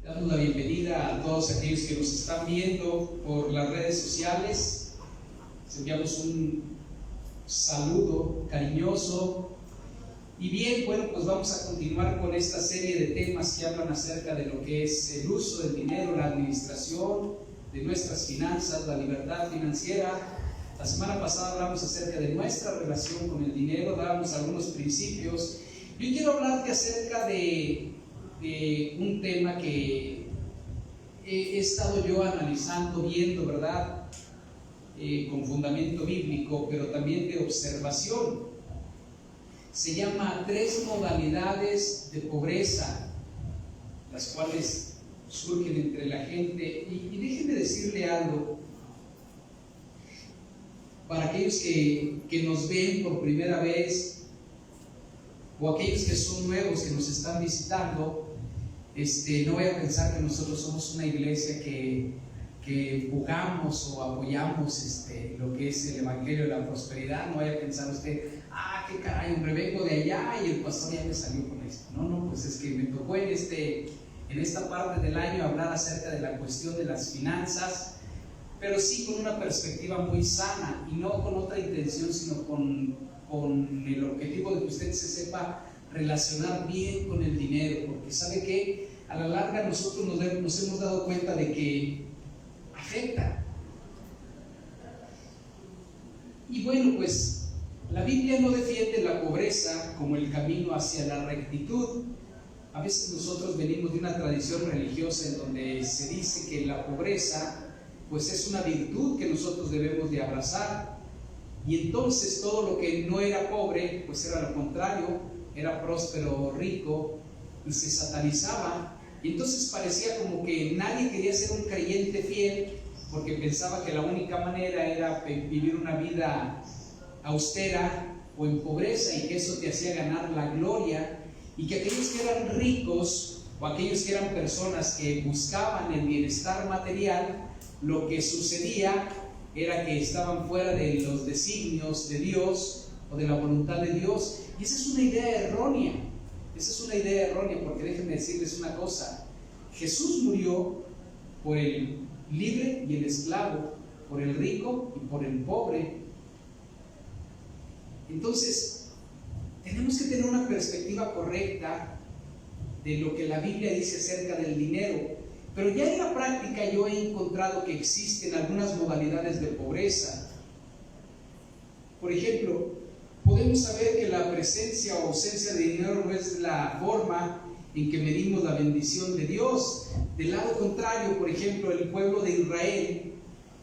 Damos la bienvenida a todos aquellos que nos están viendo por las redes sociales. Les enviamos un saludo cariñoso. Y bien, bueno, pues vamos a continuar con esta serie de temas que hablan acerca de lo que es el uso del dinero, la administración de nuestras finanzas, la libertad financiera. La semana pasada hablamos acerca de nuestra relación con el dinero, dábamos algunos principios. Yo quiero hablarte acerca de un tema que he estado yo analizando, viendo, ¿verdad? Con fundamento bíblico, pero también de observación. Se llama 3 modalidades de pobreza, las cuales surgen entre la gente. Y déjenme decirle algo, para aquellos que nos ven por primera vez, o aquellos que son nuevos, que nos están visitando, no vayan a pensar que nosotros somos una iglesia que empujamos o apoyamos lo que es el evangelio de la prosperidad. No vaya a pensar usted, qué caray, hombre, vengo de allá y el pastor ya me salió con esto. No, pues es que me tocó en esta parte del año hablar acerca de la cuestión de las finanzas, pero sí con una perspectiva muy sana y no con otra intención, sino con el objetivo de que usted se sepa relacionar bien con el dinero, porque sabe que a la larga nosotros nos hemos dado cuenta de que afecta. Y bueno, pues la Biblia no defiende la pobreza como el camino hacia la rectitud. A veces nosotros venimos de una tradición religiosa en donde se dice que la pobreza pues es una virtud que nosotros debemos de abrazar, y entonces todo lo que no era pobre pues era lo contrario, era próspero o rico, y se satanizaba. Y entonces parecía como que nadie quería ser un creyente fiel, porque pensaba que la única manera era vivir una vida austera o en pobreza, y que eso te hacía ganar la gloria, y que aquellos que eran ricos o aquellos que eran personas que buscaban el bienestar material, lo que sucedía era que estaban fuera de los designios de Dios o de la voluntad de Dios. Y esa es una idea errónea. Porque déjenme decirles una cosa: Jesús murió por el libre y el esclavo, por el rico y por el pobre. Entonces tenemos que tener una perspectiva correcta de lo que la Biblia dice acerca del dinero. Pero ya en la práctica yo he encontrado que existen algunas modalidades de pobreza. Por ejemplo, podemos saber que la presencia o ausencia de dinero no es la forma en que medimos la bendición de Dios. Del lado contrario, por ejemplo, el pueblo de Israel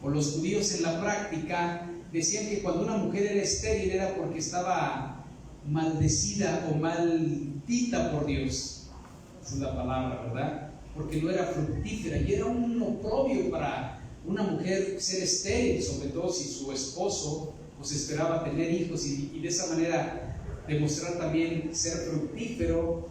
o los judíos en la práctica decían que cuando una mujer era estéril era porque estaba maldecida o maldita por Dios. Esa es la palabra, ¿verdad? Porque no era fructífera, y era un oprobio para una mujer ser estéril, sobre todo si su esposo pues esperaba tener hijos, y de esa manera demostrar también ser fructífero.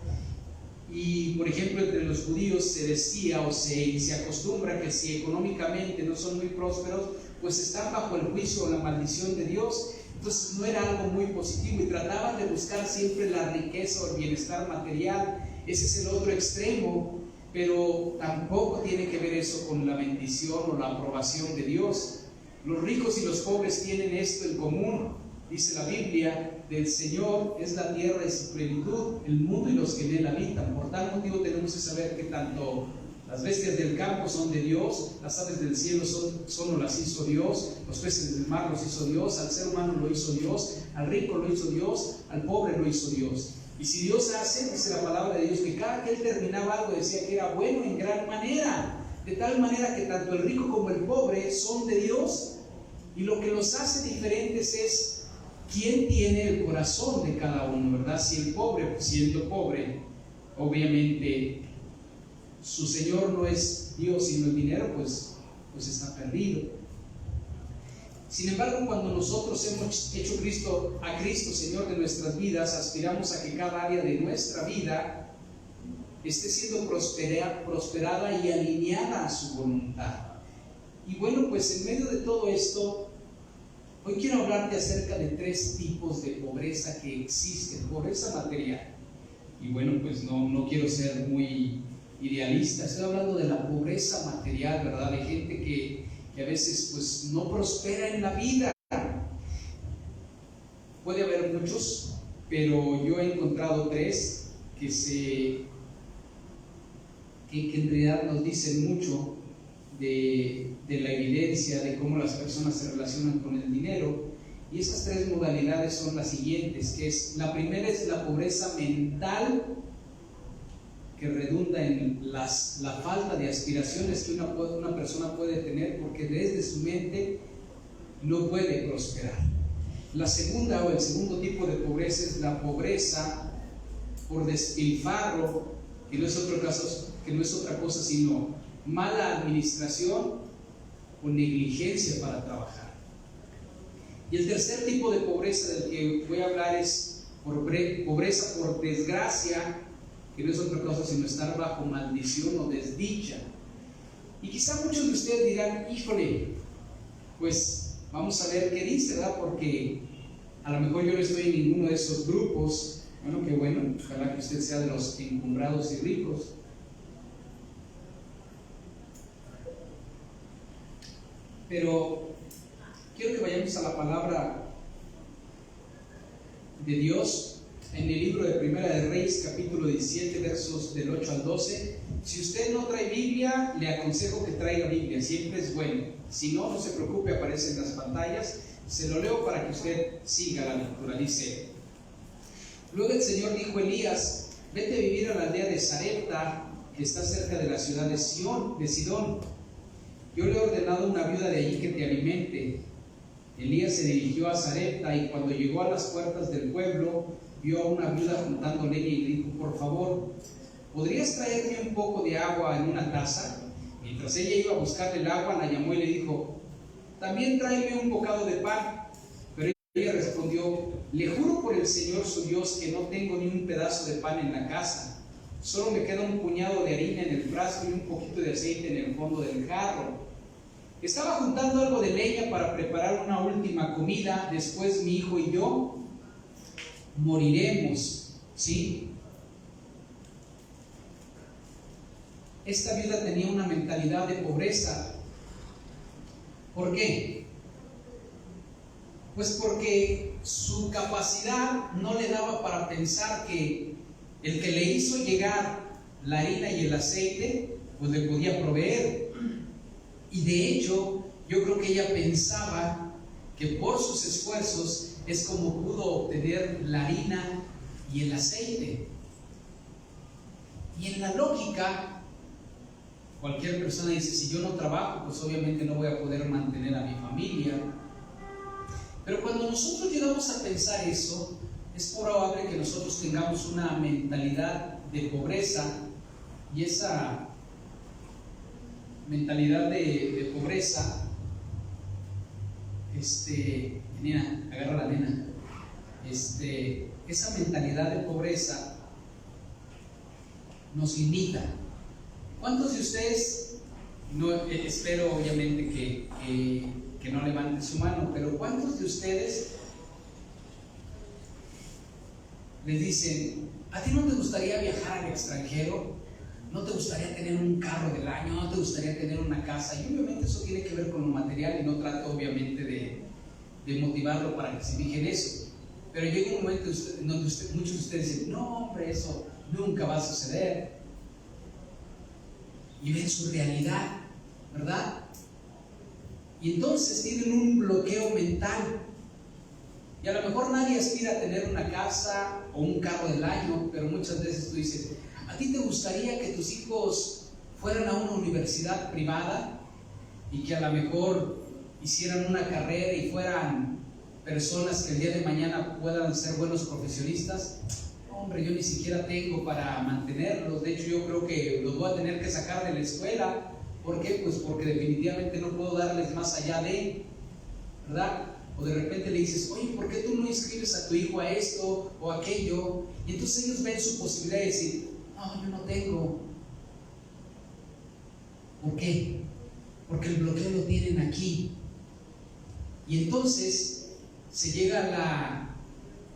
Y por ejemplo, entre los judíos se decía o se acostumbra que si económicamente no son muy prósperos, pues están bajo el juicio o la maldición de Dios. Entonces no era algo muy positivo, y trataban de buscar siempre la riqueza o el bienestar material. Ese es el otro extremo. Pero tampoco tiene que ver eso con la bendición o la aprobación de Dios. Los ricos y los pobres tienen esto en común. Dice la Biblia: del Señor es la tierra y su plenitud, el mundo y los que en él habitan. Por tal motivo tenemos que saber que tanto las bestias del campo son de Dios, las aves del cielo son o las hizo Dios, los peces del mar los hizo Dios, al ser humano lo hizo Dios, al rico lo hizo Dios, al pobre lo hizo Dios. Y si Dios hace, dice la palabra de Dios, que cada que Él terminaba algo decía que era bueno en gran manera, de tal manera que tanto el rico como el pobre son de Dios, y lo que los hace diferentes es quién tiene el corazón de cada uno, ¿verdad? Si el pobre, siendo pobre, obviamente su Señor no es Dios sino el dinero, pues está perdido. Sin embargo, cuando nosotros hemos hecho a Cristo Señor de nuestras vidas, aspiramos a que cada área de nuestra vida esté siendo prosperada y alineada a su voluntad. Y bueno, pues en medio de todo esto, hoy quiero hablarte acerca de 3 tipos de pobreza que existen. Pobreza material. Y bueno, pues no quiero ser muy idealista, estoy hablando de la pobreza material, ¿verdad? De gente que a veces pues no prospera en la vida. Puede haber muchos, pero yo he encontrado tres que en realidad nos dicen mucho de la evidencia de cómo las personas se relacionan con el dinero. Y esas tres modalidades son las siguientes, que es, la primera es la pobreza mental, que redunda en la falta de aspiraciones que una persona puede tener, porque desde su mente no puede prosperar. La segunda, o el segundo tipo de pobreza, es la pobreza por despilfarro, que no es otra cosa sino mala administración o negligencia para trabajar. Y el tercer tipo de pobreza del que voy a hablar es pobreza por desgracia, que no es otra cosa sino estar bajo maldición o desdicha. Y quizá muchos de ustedes dirán, híjole, pues vamos a ver qué dice, ¿verdad? Porque a lo mejor yo no estoy en ninguno de esos grupos. Bueno, qué bueno, ojalá que usted sea de los encumbrados y ricos. Pero quiero que vayamos a la palabra de Dios en el libro de Primera de Reyes, capítulo 17, versos del 8 al 12. Si usted no trae Biblia, le aconsejo que traiga Biblia, siempre es bueno. Si no, no se preocupe, aparece en las pantallas. Se lo leo para que usted siga la lectura. Dice: luego el Señor dijo a Elías: vete a vivir a la aldea de Sarepta, que está cerca de la ciudad de Sidón. Yo le he ordenado a una viuda de allí que te alimente. Elías se dirigió a Sarepta y cuando llegó a las puertas del pueblo, vio a una viuda juntando leña y le dijo: por favor, ¿podrías traerme un poco de agua en una taza? Mientras ella iba a buscarle el agua, la llamó y le dijo: también tráeme un bocado de pan. Pero ella respondió: le juro por el Señor su Dios que no tengo ni un pedazo de pan en la casa. Solo me queda un puñado de harina en el frasco y un poquito de aceite en el fondo del jarro. Estaba juntando algo de leña para preparar una última comida. Después mi hijo y yo moriremos, ¿sí? Esta viuda tenía una mentalidad de pobreza. ¿Por qué? Pues porque su capacidad no le daba para pensar que el que le hizo llegar la harina y el aceite, pues le podía proveer. Y de hecho, yo creo que ella pensaba que por sus esfuerzos es como pudo obtener la harina y el aceite. Y en la lógica, cualquier persona dice: si yo no trabajo, pues obviamente no voy a poder mantener a mi familia. Pero cuando nosotros llegamos a pensar eso, es probable que nosotros tengamos una mentalidad de pobreza, y esa mentalidad de pobreza, nena, agarra la nena, esa mentalidad de pobreza nos limita. ¿Cuántos de ustedes, no, espero obviamente que no levanten su mano, pero cuántos de ustedes les dicen: ¿a ti no te gustaría viajar al extranjero? ¿No te gustaría tener un carro del año? ¿No te gustaría tener una casa? Y obviamente eso tiene que ver con lo material, y no trato obviamente de motivarlo para que se fije en eso. Pero llega un momento donde muchos de ustedes dicen: no, hombre, eso nunca va a suceder. Y ven su realidad, ¿verdad? Y entonces tienen un bloqueo mental. Y a lo mejor nadie aspira a tener una casa o un carro del año, pero muchas veces tú dices: ¿a ti te gustaría que tus hijos fueran a una universidad privada y que a lo mejor hicieran una carrera y fueran personas que el día de mañana puedan ser buenos profesionistas? Hombre, yo ni siquiera tengo para mantenerlos. De hecho, yo creo que los voy a tener que sacar de la escuela. ¿Por qué? Pues porque definitivamente no puedo darles más allá de, ¿verdad? O de repente le dices: oye, ¿por qué tú no inscribes a tu hijo a esto o aquello? Y entonces ellos ven su posibilidad de decir: no, yo no tengo. ¿Por qué? Porque el bloqueo lo tienen aquí. Y entonces se llega a la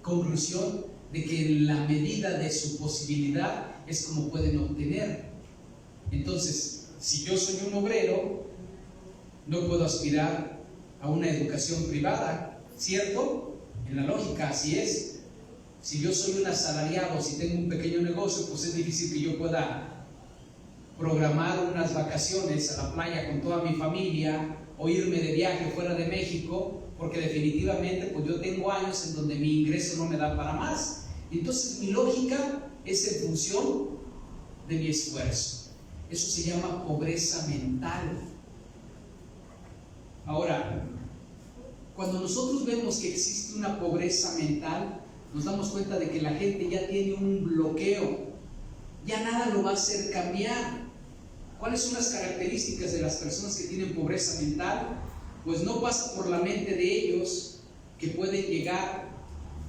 conclusión de que en la medida de su posibilidad es como pueden obtener. Entonces, si yo soy un obrero, no puedo aspirar a una educación privada, ¿cierto? En la lógica así es. Si yo soy un asalariado, si tengo un pequeño negocio, pues es difícil que yo pueda programar unas vacaciones a la playa con toda mi familia o irme de viaje fuera de México, porque definitivamente pues yo tengo años en donde mi ingreso no me da para más. Entonces mi lógica es en función de mi esfuerzo. Eso se llama pobreza mental. Ahora, cuando nosotros vemos que existe una pobreza mental, nos damos cuenta de que la gente ya tiene un bloqueo, ya nada lo va a hacer cambiar. ¿Cuáles son las características de las personas que tienen pobreza mental? Pues no pasa por la mente de ellos que pueden llegar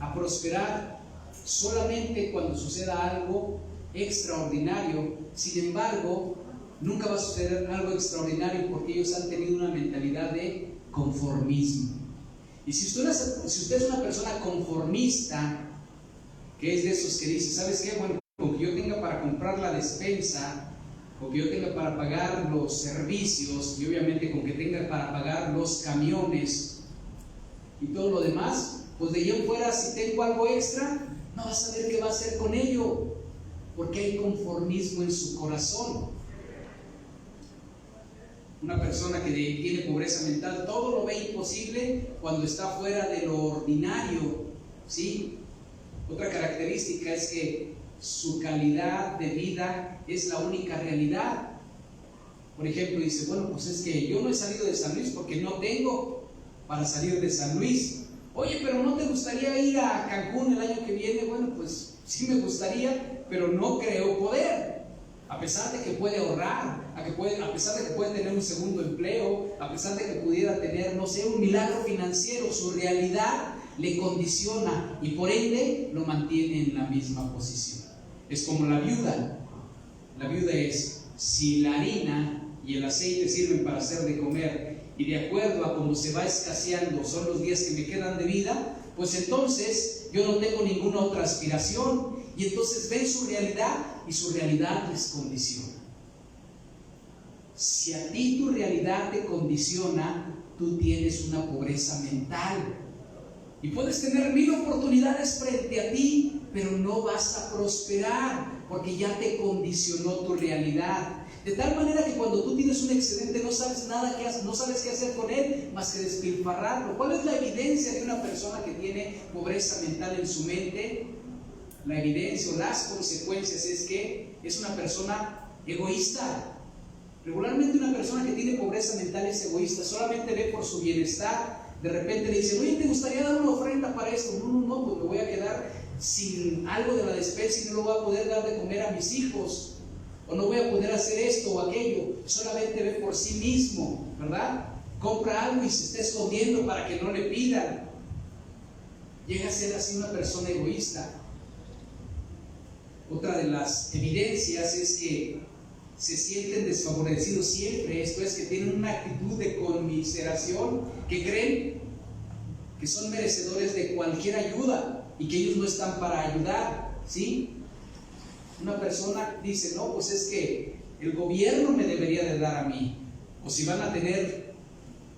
a prosperar solamente cuando suceda algo extraordinario. Sin embargo, nunca va a suceder algo extraordinario porque ellos han tenido una mentalidad de conformismo. Y si usted es una persona conformista, que es de esos que dice, ¿sabes qué? Bueno, con que yo tenga para comprar la despensa, con que yo tenga para pagar los servicios, y obviamente con que tenga para pagar los camiones y todo lo demás, pues de ahí en fuera, si tengo algo extra, no va a saber qué va a hacer con ello, porque hay conformismo en su corazón. Una persona que tiene pobreza mental, todo lo ve imposible cuando está fuera de lo ordinario, ¿sí? Otra característica es que su calidad de vida es la única realidad. Por ejemplo, dice, bueno, pues es que yo no he salido de San Luis porque no tengo para salir de San Luis. Oye, pero ¿no te gustaría ir a Cancún el año que viene? Bueno, pues sí me gustaría, pero no creo poder. A pesar de que puede ahorrar, a pesar de que puede tener un segundo empleo, a pesar de que pudiera tener, no sé, un milagro financiero, su realidad le condiciona y por ende lo mantiene en la misma posición. Es como la viuda. La viuda es, si la harina y el aceite sirven para hacer de comer y de acuerdo a cómo se va escaseando son los días que me quedan de vida, pues entonces yo no tengo ninguna otra aspiración. Y entonces ven su realidad y su realidad les condiciona. Si a ti tu realidad te condiciona, tú tienes una pobreza mental. Y puedes tener 1000 oportunidades frente a ti, pero no vas a prosperar porque ya te condicionó tu realidad. De tal manera que cuando tú tienes un excedente no sabes no sabes qué hacer con él más que despilfarrarlo. ¿Cuál es la evidencia de una persona que tiene pobreza mental en su mente? La evidencia o las consecuencias es que es una persona egoísta. Regularmente una persona que tiene pobreza mental es egoísta, solamente ve por su bienestar. De repente le dicen, oye, ¿te gustaría dar una ofrenda para esto? No, pues me voy a quedar sin algo de la despensa y no lo voy a poder dar de comer a mis hijos. O no voy a poder hacer esto o aquello. Solamente ve por sí mismo, ¿verdad? Compra algo y se está escondiendo para que no le pidan. Llega a ser así una persona egoísta. Otra de las evidencias es que se sienten desfavorecidos siempre. Esto es, que tienen una actitud de conmiseración, que creen que son merecedores de cualquier ayuda y que ellos no están para ayudar, ¿sí? Una persona dice, no, pues es que el gobierno me debería de dar a mí. O si van a tener,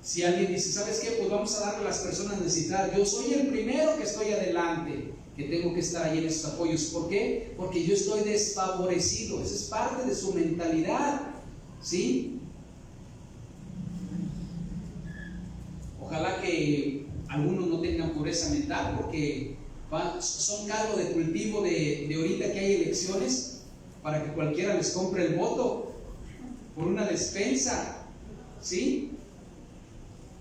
si alguien dice, ¿sabes qué? Pues vamos a darle a las personas necesitadas. Yo soy el primero que estoy adelante, que tengo que estar ahí en esos apoyos. ¿Por qué? Porque yo estoy desfavorecido. Esa es parte de su mentalidad, ¿sí? Ojalá que algunos no tengan pobreza mental, porque son caldo de cultivo de ahorita que hay elecciones, para que cualquiera les compre el voto por una despensa, ¿sí?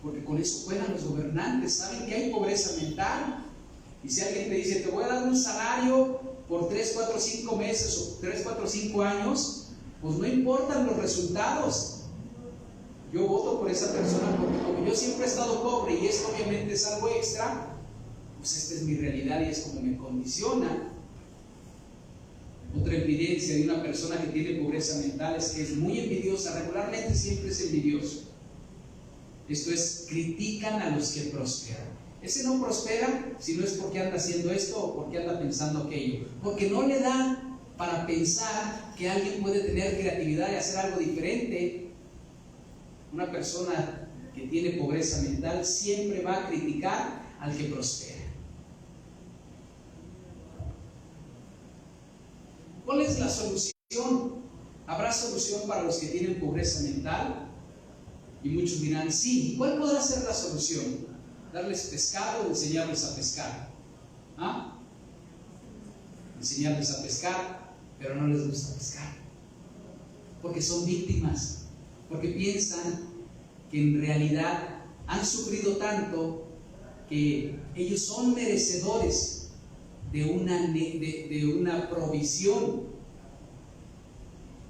Porque con eso juegan los gobernantes. Saben que hay pobreza mental. Y si alguien te dice, te voy a dar un salario por 3, 4, 5 meses o 3, 4, 5 años, pues no importan los resultados. Yo voto por esa persona porque como yo siempre he estado pobre y esto obviamente es algo extra, pues esta es mi realidad y es como me condiciona. Otra evidencia de una persona que tiene pobreza mental es que es muy envidiosa. Regularmente siempre es envidioso. Esto es, critican a los que prosperan. Ese no prospera si no es porque anda haciendo esto o porque anda pensando aquello, porque no le da para pensar que alguien puede tener creatividad y hacer algo diferente. Una persona que tiene pobreza mental siempre va a criticar al que prospera. ¿Cuál es la solución? ¿Habrá solución para los que tienen pobreza mental? Y muchos dirán, sí. ¿Cuál podrá ser la solución? ¿Darles pescado o enseñarles a pescar? ¿Ah? Enseñarles a pescar, pero no les gusta pescar. Porque son víctimas. Porque piensan que en realidad han sufrido tanto que ellos son merecedores de una provisión.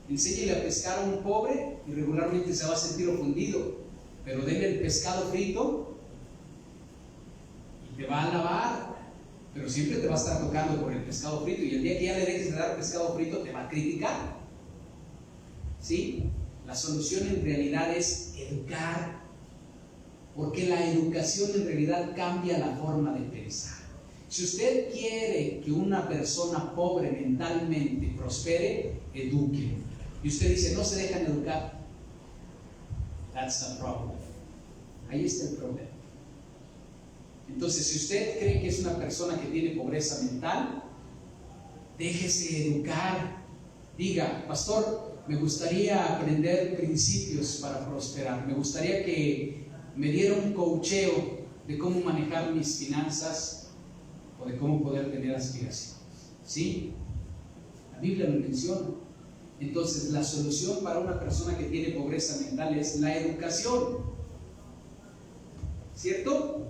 Enséñele a pescar a un pobre y regularmente se va a sentir ofendido, pero denle el pescado frito y te va a alabar, pero siempre te va a estar tocando por el pescado frito, y el día que ya le dejes de dar pescado frito te va a criticar. ¿Sí? La solución en realidad es educar, porque la educación en realidad cambia la forma de pensar. Si usted quiere que una persona pobre mentalmente prospere, eduque. Y usted dice, no se dejan educar. That's the problem. Ahí está el problema. Entonces, si usted cree que es una persona que tiene pobreza mental, déjese educar. Diga, pastor, me gustaría aprender principios para prosperar. Me gustaría que me diera un coacheo de cómo manejar mis finanzas o de cómo poder tener aspiraciones. ¿Sí? La Biblia lo menciona. Entonces, la solución para una persona que tiene pobreza mental es la educación. ¿Cierto?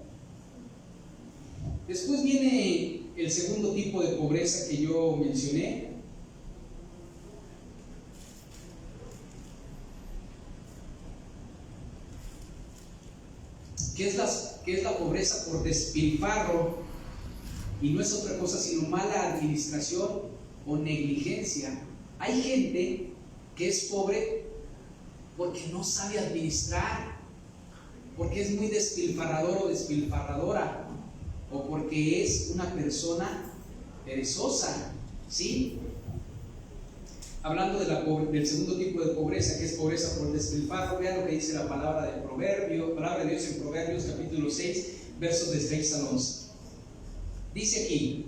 Después viene el segundo tipo de pobreza que yo mencioné. Que es la pobreza por despilfarro, y no es otra cosa sino mala administración o negligencia. Hay gente que es pobre porque no sabe administrar, porque es muy despilfarrador o despilfarradora, o porque es una persona perezosa. ¿Sí? Hablando del segundo tipo de pobreza, que es pobreza por despilfarro, vean lo que dice la palabra de Dios en Proverbios capítulo 6, versos de 6 al 11. Dice aquí: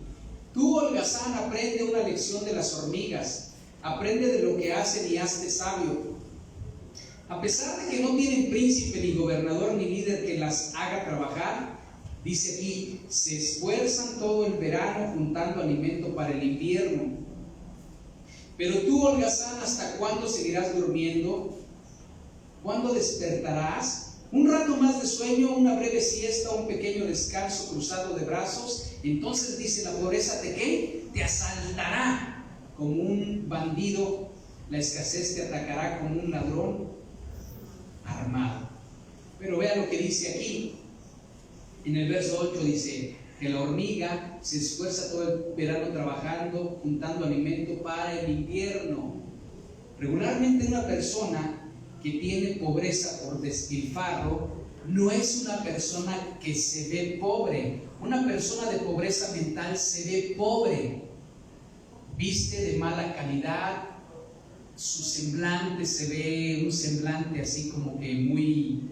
tú, holgazán, aprende una lección de las hormigas, aprende de lo que hacen y hazte sabio. A pesar de que no tienen príncipe, ni gobernador, ni líder que las haga trabajar, dice aquí, se esfuerzan todo el verano juntando alimento para el invierno. Pero tú, holgazán, ¿hasta cuándo seguirás durmiendo? ¿Cuándo despertarás? Un rato más de sueño, una breve siesta, un pequeño descanso cruzado de brazos. Entonces dice la pobreza, ¿de qué? Te asaltará como un bandido, la escasez te atacará como un ladrón armado. Pero vea lo que dice aquí. En el verso 8 dice que la hormiga se esfuerza todo el verano trabajando, juntando alimento para el invierno. Regularmente una persona que tiene pobreza por despilfarro no es una persona que se ve pobre. Una persona de pobreza mental se ve pobre, viste de mala calidad, su semblante se ve un semblante así como que muy,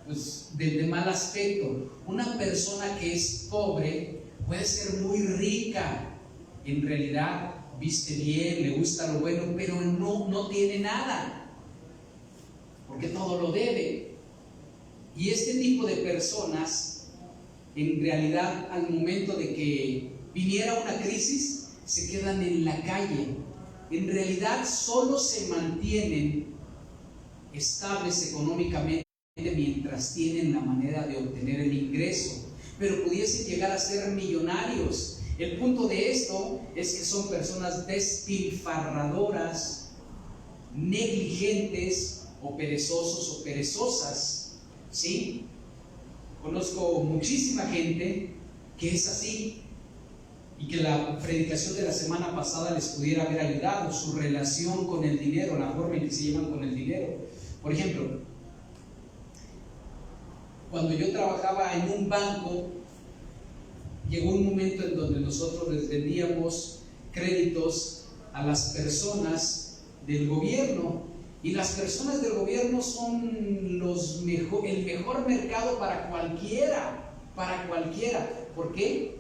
pues, de mal aspecto. Una persona que es pobre puede ser muy rica, en realidad viste bien, le gusta lo bueno, pero no tiene nada, porque todo lo debe. Y este tipo de personas, en realidad, al momento de que viniera una crisis, se quedan en la calle. En realidad solo se mantienen estables económicamente mientras tienen la manera de obtener el ingreso, pero pudiesen llegar a ser millonarios. El punto de esto es que son personas despilfarradoras, negligentes o perezosos o perezosas. ¿Sí? Conozco muchísima gente que es así, y que la predicación de la semana pasada les pudiera haber ayudado, su relación con el dinero, la forma en que se llevan con el dinero. Por ejemplo, cuando yo trabajaba en un banco, llegó un momento en donde nosotros les vendíamos créditos a a las personas del gobierno. Y las personas del gobierno son el mejor mercado para cualquiera. ¿Por qué?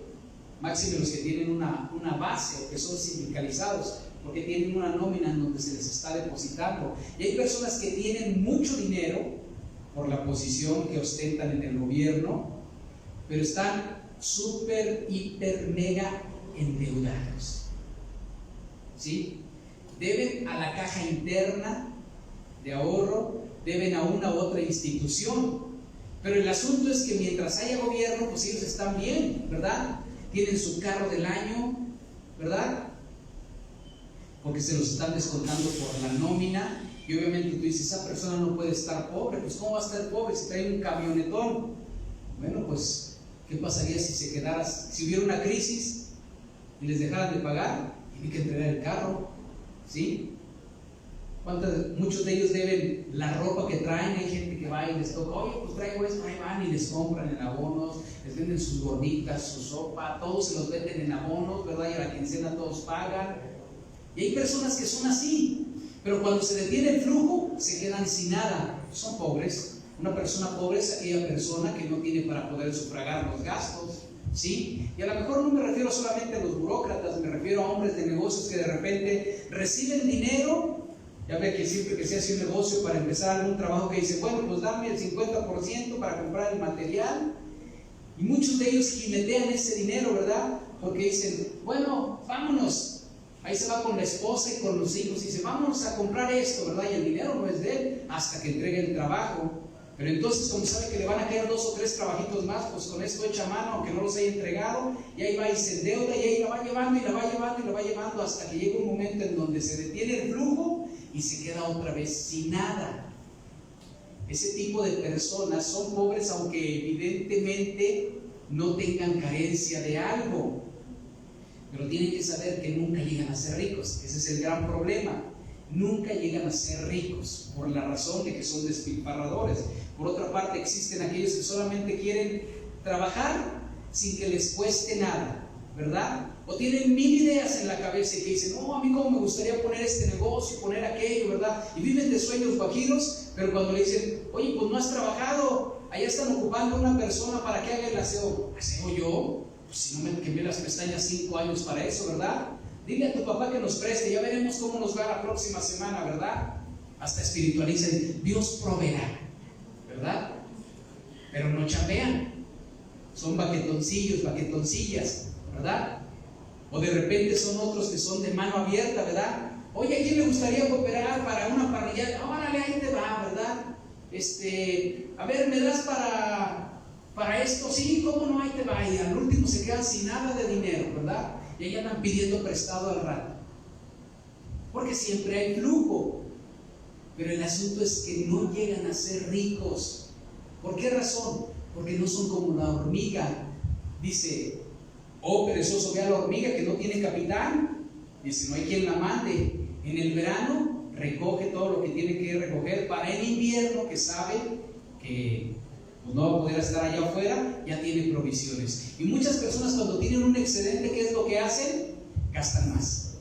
Máxime los que tienen una base o que son sindicalizados, porque tienen una nómina en donde se les está depositando. Y hay personas que tienen mucho dinero por la posición que ostentan en el gobierno, pero están súper, hiper, mega endeudados. ¿Sí? Deben a la caja interna de ahorro, deben a una u otra institución. Pero el asunto es que mientras haya gobierno, pues ellos están bien, ¿verdad? Tienen su carro del año, ¿verdad? Porque se los están descontando por la nómina. Y obviamente tú dices, esa persona no puede estar pobre. Pues ¿cómo va a estar pobre si trae un camionetón? Bueno, pues ¿qué pasaría si se quedara, si hubiera una crisis y les dejaran de pagar? Tienen que entregar el carro, ¿sí? Muchos de ellos deben la ropa que traen. Hay gente que va y les toca, oye, pues traigo esto, ahí van y les compran en abonos, les venden sus gorditas, su sopa, todos se los venden en abonos, ¿verdad? Y a la quincena todos pagan. Y hay personas que son así, pero cuando se detiene el flujo, se quedan sin nada, son pobres. Una persona pobre es aquella persona que no tiene para poder sufragar los gastos, ¿sí? Y a lo mejor no me refiero solamente a los burócratas, me refiero a hombres de negocios que de repente reciben dinero. Ya ve que siempre que se hace un negocio para empezar algún trabajo que dice, bueno, pues dame el 50% para comprar el material. Y muchos de ellos jinetean ese dinero, ¿verdad? Porque dicen, bueno, vámonos. Ahí se va con la esposa y con los hijos y dice, vámonos a comprar esto, ¿verdad? Y el dinero no es de él hasta que entregue el trabajo. Pero entonces, como sabe que le van a caer 2 o 3 trabajitos más, pues con esto echa mano, aunque no los haya entregado, y ahí va y se endeuda, y ahí la va llevando, y la va llevando, y la va llevando, hasta que llega un momento en donde se detiene el flujo y se queda otra vez sin nada. Ese tipo de personas son pobres, aunque evidentemente no tengan carencia de algo. Pero tienen que saber que nunca llegan a ser ricos. Ese es el gran problema. Nunca llegan a ser ricos por la razón de que son despilfarradores. Por otra parte, existen aquellos que solamente quieren trabajar sin que les cueste nada, ¿verdad? O tienen 1000 ideas en la cabeza y que dicen, no, a mí como me gustaría poner este negocio, poner aquello, ¿verdad? Y viven de sueños guajiros, pero cuando le dicen, oye, pues no has trabajado, allá están ocupando a una persona para que haga el aseo. ¿Aseo yo? Pues si no me quemé las pestañas 5 años para eso, ¿verdad? Dile a tu papá que nos preste, ya veremos cómo nos va la próxima semana, ¿verdad? Hasta espiritualicen, Dios proveerá, ¿verdad? Pero no chambean, son baquetoncillos, baquetoncillas, ¿verdad? O de repente son otros que son de mano abierta, ¿verdad? Oye, ¿a quién le gustaría cooperar para una parrilla? Órale, ahí te va, ¿verdad? A ver, ¿me das para esto? Sí, ¿cómo no? Ahí te va. Y al último se quedan sin nada de dinero, ¿verdad? Y ahí andan pidiendo prestado al rato. Porque siempre hay flujo. Pero el asunto es que no llegan a ser ricos. ¿Por qué razón? Porque no son como la hormiga. Dice, oh perezoso, ve a la hormiga que no tiene capitán. Dice, no hay quien la mande. En el verano recoge todo lo que tiene que recoger para el invierno, que sabe que pues no va a poder estar allá afuera, ya tiene provisiones. Y muchas personas cuando tienen un excedente, ¿qué es lo que hacen? Gastan más,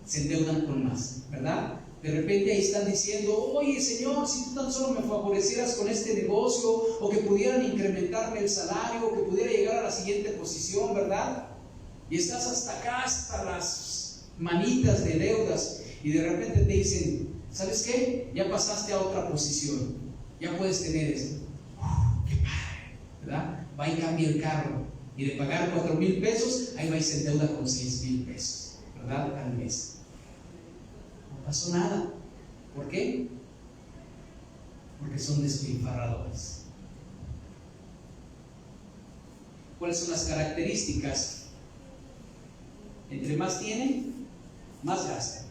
se endeudan con más, ¿verdad? De repente ahí están diciendo, oye Señor, si tú tan solo me favorecieras con este negocio, o que pudieran incrementarme el salario, o que pudiera llegar a la siguiente posición, ¿verdad? Y estás hasta acá, hasta las manitas de deudas, y de repente te dicen, ¿sabes qué? Ya pasaste a otra posición, ya puedes tener eso. ¡Qué padre! ¿Verdad? Va y cambia el carro, y de pagar 4,000 pesos, ahí va y se endeuda con 6,000 pesos, ¿verdad? Al mes. No pasó nada. ¿Por qué? Porque son despilfarradores. ¿Cuáles son las características? Entre más tienen, más gastan.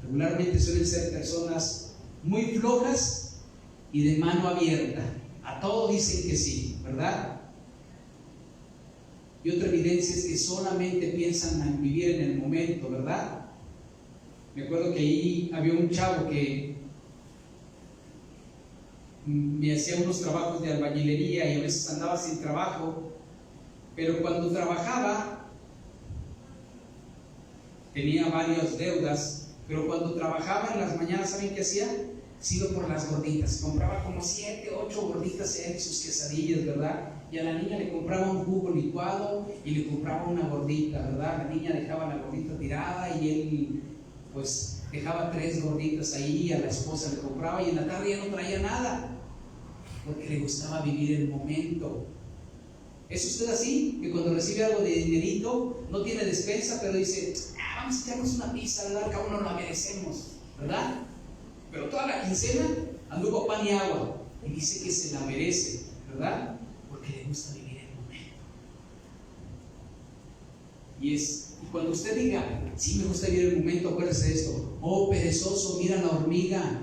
Regularmente suelen ser personas muy flojas y de mano abierta. A todo dicen que sí, ¿verdad? Y otra evidencia es que solamente piensan en vivir en el momento, ¿verdad? Me acuerdo que ahí había un chavo que me hacía unos trabajos de albañilería y a veces andaba sin trabajo, pero cuando trabajaba tenía varias deudas, pero cuando trabajaba en las mañanas, ¿saben qué hacía? Se iba por las gorditas, compraba como 7, 8 gorditas en sus quesadillas, ¿verdad? Y a la niña le compraba un jugo licuado y le compraba una gordita, ¿verdad? La niña dejaba la gordita tirada y él pues dejaba 3 gorditas ahí, a la esposa le compraba y en la tarde ya no traía nada, porque le gustaba vivir el momento. ¿Es usted así? Que cuando recibe algo de dinerito, no tiene despensa, pero dice, vamos a echarnos una pizza, ¿verdad? Al cabo no la merecemos, ¿verdad? Pero toda la quincena anduvo pan y agua y dice que se la merece, ¿verdad? Porque le gusta vivir el momento. Y cuando usted diga, sí me gusta vivir el momento, acuérdese de esto: oh perezoso, mira la hormiga,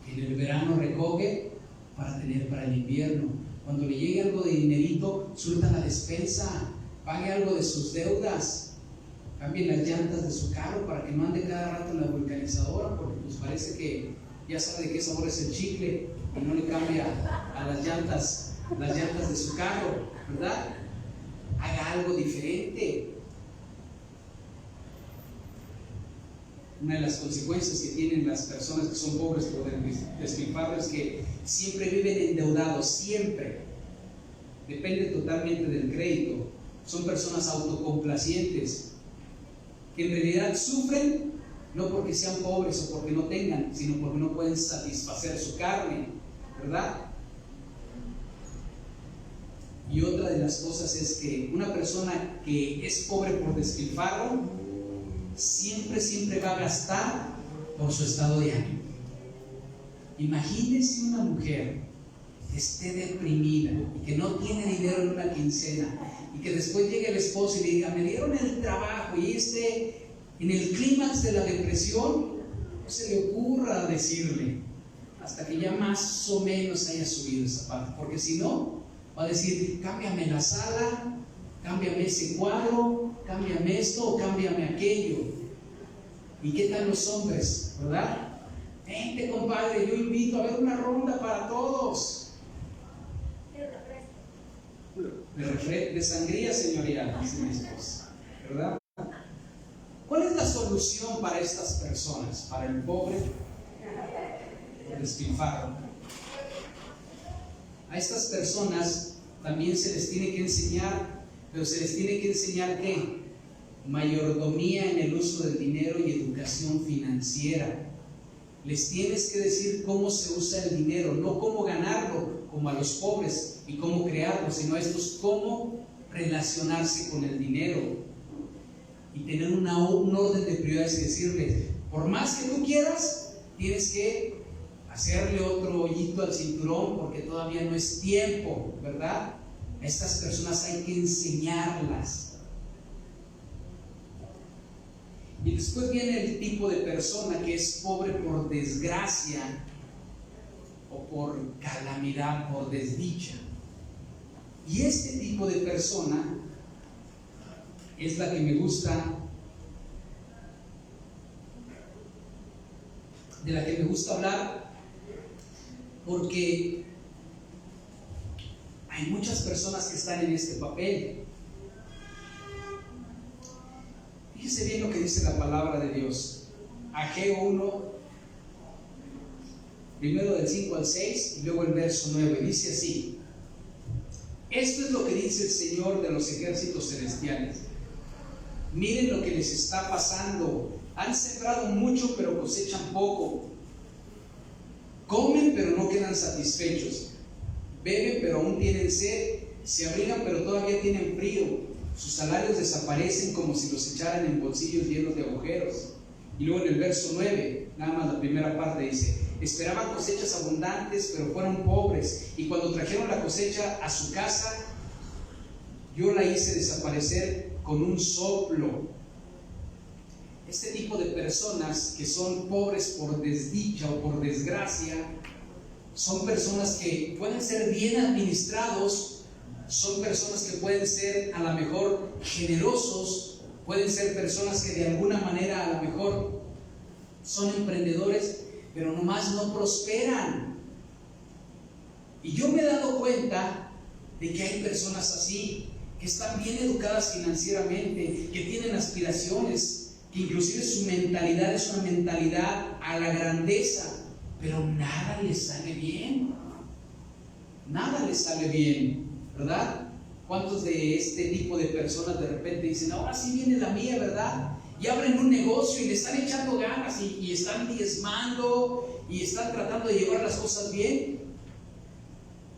que en el verano recoge para tener para el invierno. Cuando le llegue algo de dinerito, suelta la despensa, pague algo de sus deudas, cambie las llantas de su carro para que no ande cada rato en la vulcanizadora, porque pues parece que ya sabe de qué sabor es el chicle y no le cambia a las llantas de su carro, ¿verdad? Haga algo diferente. Una de las consecuencias que tienen las personas que son pobres por el despilfarro es que siempre viven endeudados, siempre. Depende totalmente del crédito. Son personas autocomplacientes que en realidad sufren no porque sean pobres o porque no tengan, sino porque no pueden satisfacer su carne, ¿verdad? Y otra de las cosas es que una persona que es pobre por despilfarro siempre va a gastar por su estado de ánimo. Imagínense una mujer que esté deprimida y que no tiene dinero en una quincena y que después llegue el esposo y le diga, me dieron el trabajo, y esté en el clímax de la depresión, no se le ocurra decirle hasta que ya más o menos haya subido esa parte, porque si no va a decir, cámbiame la sala, cámbiame ese cuadro, cámbiame esto o cámbiame aquello. ¿Y qué tal los hombres, verdad? Vente, compadre, yo invito a ver una ronda para todos. De sangría, señoría, dice mi esposa, ¿verdad? ¿Cuál es la solución para estas personas? Para el pobre, el despilfarro. A estas personas también se les tiene que enseñar, pero se les tiene que enseñar ¿qué? Mayordomía en el uso del dinero y educación financiera. Les tienes que decir cómo se usa el dinero, no cómo ganarlo, como a los pobres, y cómo crearlo, sino a estos cómo relacionarse con el dinero. Y tener un orden de prioridades y decirles, por más que tú quieras, tienes que hacerle otro hoyito al cinturón porque todavía no es tiempo, ¿verdad? A estas personas hay que enseñarlas. Y después viene el tipo de persona que es pobre por desgracia o por calamidad, por desdicha. Y este tipo de persona es la que me gusta, de la que me gusta hablar, porque hay muchas personas que están en este papel. Fíjese bien lo que dice la palabra de Dios. Ageo 1, primero del 5 al 6 y luego el verso 9, dice así: esto es lo que dice el Señor de los ejércitos celestiales. Miren lo que les está pasando. Han sembrado mucho pero cosechan poco. Comen pero no quedan satisfechos. Beben pero aún tienen sed. Se abrigan pero todavía tienen frío. Sus salarios desaparecen como si los echaran en bolsillos llenos de agujeros. Y luego en el verso 9, nada más la primera parte dice: esperaban cosechas abundantes pero fueron pobres, y cuando trajeron la cosecha a su casa, yo la hice desaparecer con un soplo. Este tipo de personas que son pobres por desdicha o por desgracia son personas que pueden ser bien administrados, son personas que pueden ser a lo mejor generosos, pueden ser personas que de alguna manera a lo mejor son emprendedores, pero nomás no prosperan. Y yo me he dado cuenta de que hay personas así, que están bien educadas financieramente, que tienen aspiraciones, que inclusive su mentalidad es una mentalidad a la grandeza, pero nada les sale bien. Nada les sale bien, ¿verdad? ¿Cuántos de este tipo de personas de repente dicen, ahora sí viene la mía, ¿verdad? Y abren un negocio y le están echando ganas y están diezmando y están tratando de llevar las cosas bien?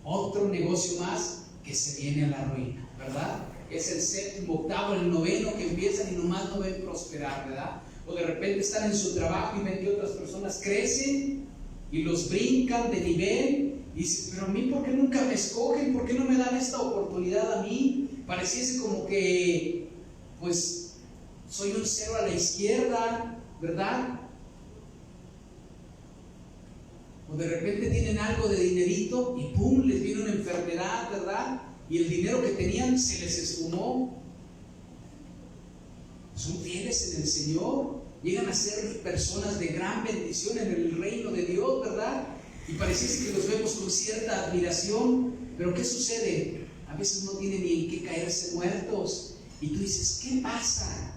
Otro negocio más que se viene a la ruina, ¿verdad? Es el séptimo, octavo, el noveno que empiezan y nomás no ven prosperar, ¿verdad? O de repente están en su trabajo y ven que otras personas crecen y los brincan de nivel y dicen, pero a mí ¿por qué nunca me escogen? ¿Por qué no me dan esta oportunidad a mí? Pareciese como que pues soy un cero a la izquierda, ¿verdad? O de repente tienen algo de dinerito y ¡pum!, les viene una enfermedad, ¿verdad? Y el dinero que tenían se les esfumó. Son fieles en el Señor, llegan a ser personas de gran bendición en el reino de Dios, ¿verdad? Y pareciese que los vemos con cierta admiración, pero ¿qué sucede? A veces no tienen ni en qué caerse muertos. Y tú dices, ¿qué pasa?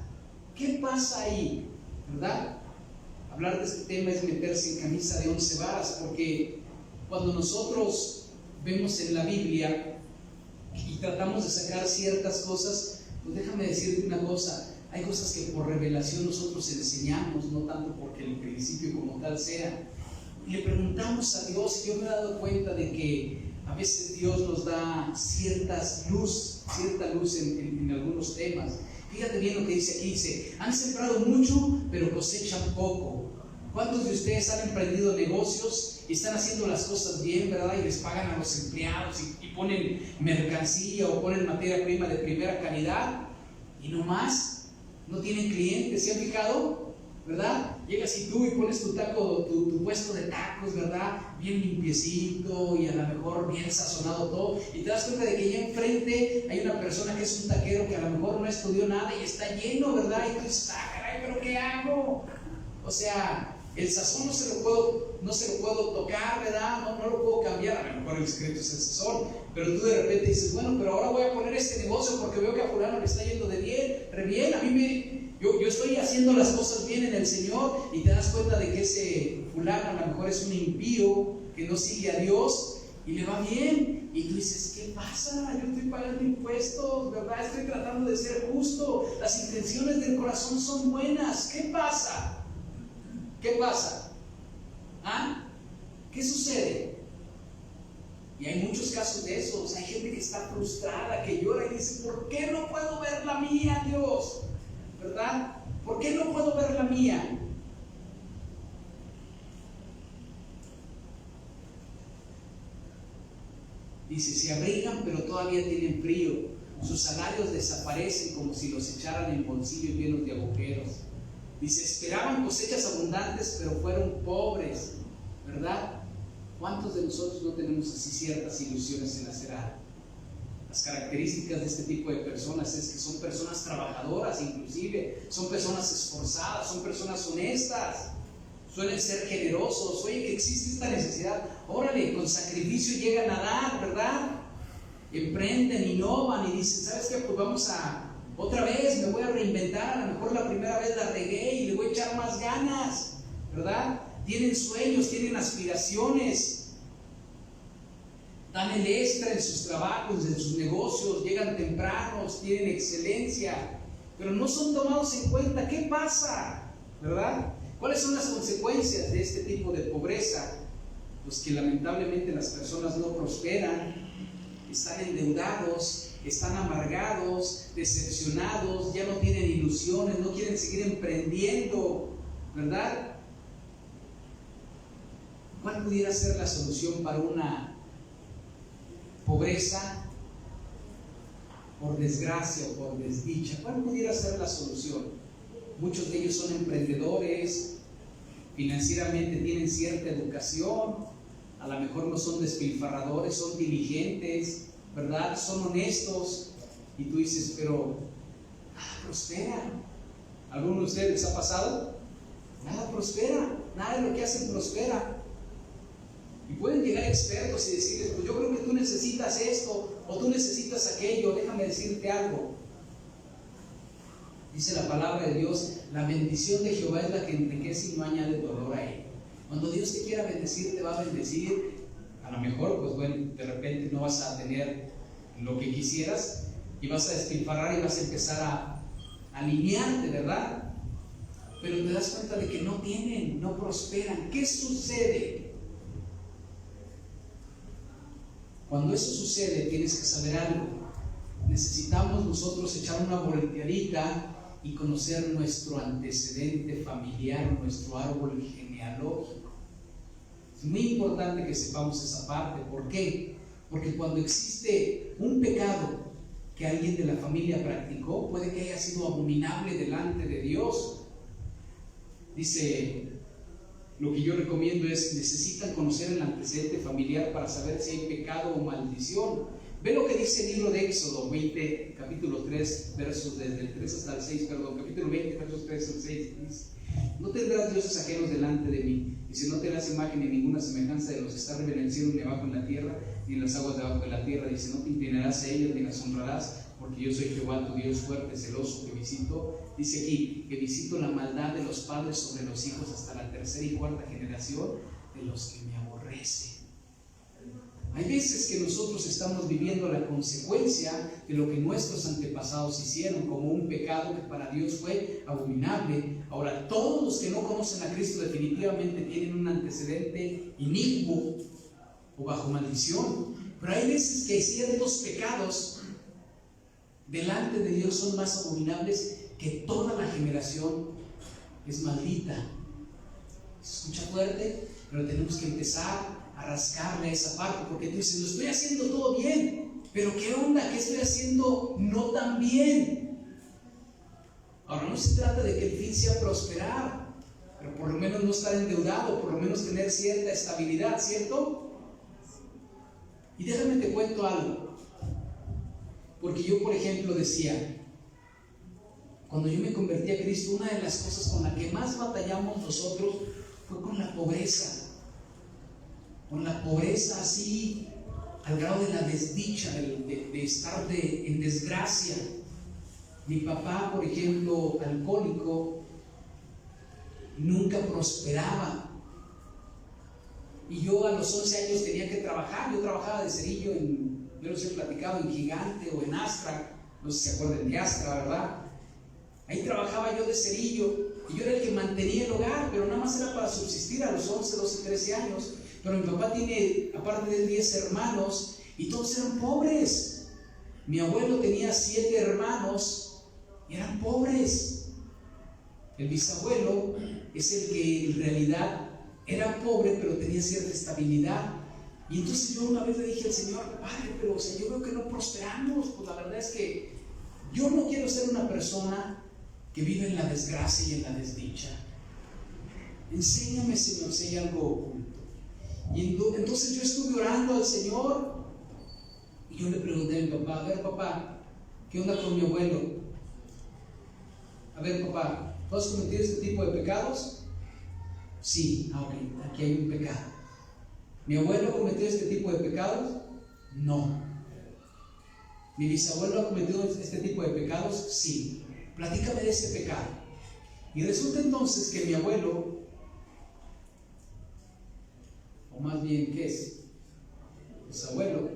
¿Qué pasa ahí? ¿Verdad? Hablar de este tema es meterse en camisa de 11 varas, porque cuando nosotros vemos en la Biblia y tratamos de sacar ciertas cosas, pues déjame decirte una cosa, hay cosas que por revelación nosotros enseñamos, no tanto porque el principio como tal sea. Y le preguntamos a Dios, y yo me he dado cuenta de que a veces Dios nos da cierta luz en algunos temas. Fíjate bien lo que dice aquí, dice, han sembrado mucho, pero cosechan poco. ¿Cuántos de ustedes han emprendido negocios y están haciendo las cosas bien, verdad? Y les pagan a los empleados y ponen mercancía o ponen materia prima de primera calidad y nomás no tienen clientes, ¿se han fijado? ¿Verdad? Llegas y tú y pones tu puesto de tacos, ¿verdad? Bien limpiecito y a lo mejor bien sazonado todo, y te das cuenta de que allá enfrente hay una persona que es un taquero que a lo mejor no estudió nada y está lleno, ¿verdad? Y tú dices, ah, caray, ¿pero qué hago? O sea, el sazón no se lo puedo tocar, ¿verdad? No lo puedo cambiar. A lo mejor el secreto es el sazón, pero tú de repente dices, bueno, pero ahora voy a poner este negocio porque veo que a fulano le está yendo de bien, re bien, a mí yo estoy haciendo las cosas bien en el Señor, y te das cuenta de que ese fulano a lo mejor es un impío que no sigue a Dios y le va bien, y tú dices, ¿qué pasa? Yo estoy pagando impuestos, ¿verdad? Estoy tratando de ser justo, las intenciones del corazón son buenas, ¿qué pasa? ¿Qué pasa? ¿Ah? ¿Qué sucede? Y hay muchos casos de esos. Hay gente que está frustrada, que llora y dice, ¿por qué no puedo ver la mía, Dios? ¿Verdad? ¿Por qué no puedo ver la mía? Dice, se abrigan pero todavía tienen frío. Sus salarios desaparecen como si los echaran en bolsillos llenos de agujeros. Dice, esperaban cosechas abundantes, pero fueron pobres, ¿verdad? ¿Cuántos de nosotros no tenemos así ciertas ilusiones en hacer algo? Las características de este tipo de personas es que son personas trabajadoras, inclusive, son personas esforzadas, son personas honestas, suelen ser generosos. Oye, que existe esta necesidad, órale, con sacrificio llegan a dar, ¿verdad? Emprenden, innovan y dicen, ¿sabes qué? Pues vamos a... Otra vez me voy a reinventar, a lo mejor la primera vez la regué y le voy a echar más ganas, ¿verdad? Tienen sueños, tienen aspiraciones, dan el extra en sus trabajos, en sus negocios, llegan tempranos, tienen excelencia, pero no son tomados en cuenta. ¿Qué pasa? ¿Verdad? ¿Cuáles son las consecuencias de este tipo de pobreza? Pues que lamentablemente las personas no prosperan, están endeudados, están amargados, decepcionados, ya no tienen ilusiones, no quieren seguir emprendiendo, ¿verdad? ¿Cuál pudiera ser la solución para una pobreza por desgracia o por desdicha? ¿Cuál pudiera ser la solución? Muchos de ellos son emprendedores, financieramente tienen cierta educación, a lo mejor no son despilfarradores, son diligentes, ¿verdad? Son honestos, y tú dices, pero nada prospera. ¿Alguno de ustedes les ha pasado? Nada prospera, nada de lo que hacen prospera. Y pueden llegar expertos y decirles, pues yo creo que tú necesitas esto o tú necesitas aquello, déjame decirte algo. Dice la palabra de Dios, la bendición de Jehová es la que enriquece y no añade dolor a él. Cuando Dios te quiera bendecir, te va a bendecir. A lo mejor, pues bueno, de repente no vas a tener lo que quisieras y vas a despilfarrar y vas a empezar a alinearte, ¿verdad? Pero te das cuenta de que no tienen, no prosperan. ¿Qué sucede? Cuando eso sucede, tienes que saber algo. Necesitamos nosotros echar una volteadita y conocer nuestro antecedente familiar, nuestro árbol genealógico. Es muy importante que sepamos esa parte. ¿Por qué? Porque cuando existe un pecado que alguien de la familia practicó, puede que haya sido abominable delante de Dios. Dice, lo que yo recomiendo es, necesitan conocer el antecedente familiar para saber si hay pecado o maldición. Ve lo que dice el libro de Éxodo 20, capítulo 3, versos desde el 3 hasta el 6, perdón, capítulo 20, versos 3 al 6, dice: no tendrás dioses ajenos delante de mí, y si no te das imagen ni ninguna semejanza de los que están en el cielo, ni abajo en la tierra, ni en las aguas debajo de la tierra. Dice, no te inclinarás a ellas, ni las honrarás, porque yo soy Jehová, tu Dios fuerte, celoso, que visito, dice aquí, que visito la maldad de los padres sobre los hijos hasta la tercera y cuarta generación de los que me aborrecen. Hay veces que nosotros estamos viviendo la consecuencia de lo que nuestros antepasados hicieron, como un pecado que para Dios fue abominable. Ahora, todos los que no conocen a Cristo definitivamente tienen un antecedente inicuo o bajo maldición. Pero hay veces que ciertos pecados delante de Dios son más abominables que toda la generación es maldita. Se escucha fuerte, pero tenemos que empezar a rascarle esa parte, porque tú dices, lo estoy haciendo todo bien, pero ¿qué onda? ¿Qué estoy haciendo no tan bien? Ahora, no se trata de que el fin sea prosperar, pero por lo menos no estar endeudado, por lo menos tener cierta estabilidad, ¿cierto? Y déjame te cuento algo, porque yo, por ejemplo, decía, cuando yo me convertí a Cristo, una de las cosas con la que más batallamos nosotros fue con la pobreza. Con la pobreza así, al grado de la desdicha, de estar en desgracia. Mi papá, por ejemplo, alcohólico, nunca prosperaba. Y yo a los 11 años tenía que trabajar. Yo trabajaba de cerillo yo les he platicado, en Gigante o en Astra. No sé si se acuerdan de Astra, ¿verdad? Ahí trabajaba yo de cerillo y yo era el que mantenía el hogar, pero nada más era para subsistir a los 11, 12, 13 años. Pero mi papá tiene, aparte de él, 10 hermanos y todos eran pobres. Mi abuelo tenía 7 hermanos y eran pobres. El bisabuelo es el que en realidad era pobre, pero tenía cierta estabilidad. Y entonces yo una vez le dije al Señor, Padre, pero o sea, yo veo que no prosperamos. Pues la verdad es que yo no quiero ser una persona que vive en la desgracia y en la desdicha. Enséñame, Señor, si hay algo oculto. Y entonces yo estuve orando al Señor y yo le pregunté a mi papá, a ver, papá, ¿qué onda con mi abuelo? A ver, papá, ¿tú has cometido este tipo de pecados? Sí. Ok, aquí hay un pecado. ¿Mi abuelo ha cometido este tipo de pecados? No. ¿Mi bisabuelo ha cometido este tipo de pecados? Sí. Platícame de ese pecado. Y resulta entonces que mi abuelo, o más bien, ¿qué es? Bisabuelo.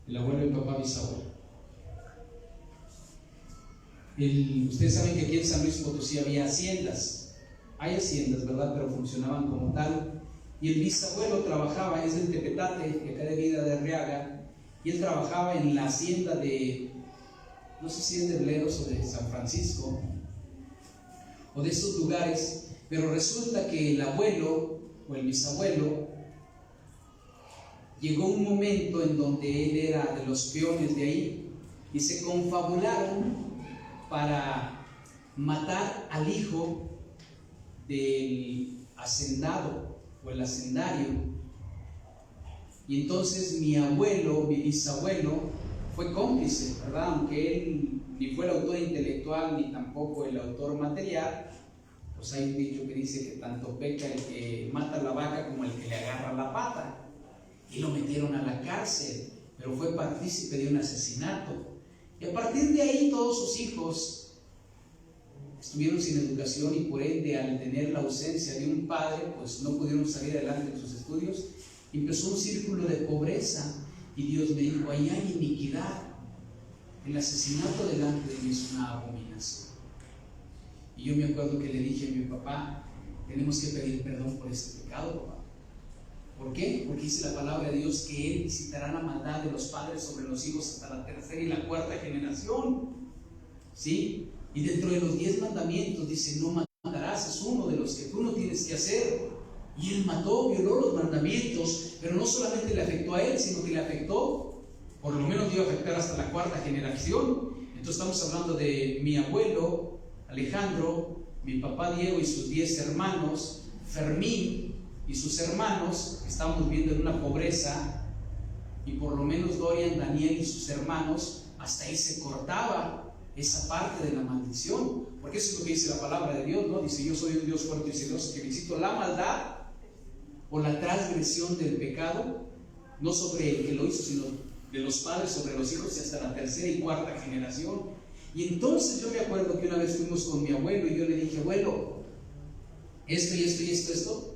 El abuelo de mi papá, bisabuelo. Ustedes saben que aquí en San Luis Potosí había haciendas. Hay haciendas, ¿verdad? Pero funcionaban como tal. Y el bisabuelo trabajaba, es del Tepetate, de acá de Vida de Arriaga, y él trabajaba en la hacienda de, no sé si es de Bleros o de San Francisco, o de esos lugares. Pero resulta que el abuelo o el bisabuelo, llegó un momento en donde él era de los peones de ahí y se confabularon para matar al hijo del hacendado o el hacendario. Y entonces mi abuelo, mi bisabuelo, fue cómplice, ¿verdad? Aunque él ni fue el autor intelectual ni tampoco el autor material. Pues hay un dicho que dice que tanto peca el que mata la vaca como el que le agarra la pata. Y lo metieron a la cárcel, pero fue partícipe de un asesinato. Y a partir de ahí todos sus hijos estuvieron sin educación y por ende, al tener la ausencia de un padre, pues no pudieron salir adelante en sus estudios. Empezó un círculo de pobreza y Dios me dijo: ahí hay iniquidad. El asesinato delante de mí es una abominación. Y yo me acuerdo que le dije a mi papá: tenemos que pedir perdón por este pecado, papá. ¿Por qué? Porque dice la palabra de Dios que Él visitará la maldad de los padres sobre los hijos hasta la tercera y la cuarta generación. ¿Sí? Y dentro de los 10 mandamientos dice: no matarás, es uno de los que tú no tienes que hacer. Y Él mató, violó los mandamientos, pero no solamente le afectó a Él, sino que le afectó, por lo menos iba a afectar hasta la cuarta generación. Entonces estamos hablando de mi abuelo Alejandro, mi papá Diego y sus 10 hermanos, Fermín y sus hermanos, que estamos viendo en una pobreza, y por lo menos Dorian, Daniel y sus hermanos, hasta ahí se cortaba esa parte de la maldición, porque eso es lo que dice la palabra de Dios, ¿no? Dice: yo soy un Dios fuerte y celoso, que visito la maldad o la transgresión del pecado, no sobre el que lo hizo, sino de los padres sobre los hijos y hasta la tercera y cuarta generación. Y entonces yo me acuerdo que una vez fuimos con mi abuelo y yo le dije: abuelo, esto y esto y esto.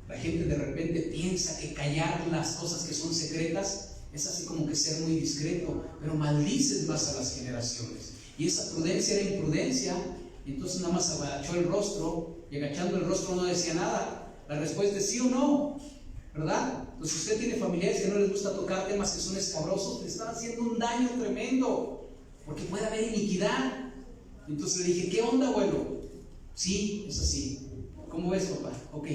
La gente de repente piensa que callar las cosas que son secretas es así como que ser muy discreto, pero maldices más a las generaciones. Y esa prudencia era imprudencia. Y entonces nada más agachó el rostro, y agachando el rostro no decía nada. La respuesta es sí o no, ¿verdad? Entonces, si usted tiene familiares que no les gusta tocar temas que son escabrosos, le están haciendo un daño tremendo, porque puede haber iniquidad. Entonces le dije: ¿qué onda, abuelo? Sí, es así. ¿Cómo ves, papá? Ok.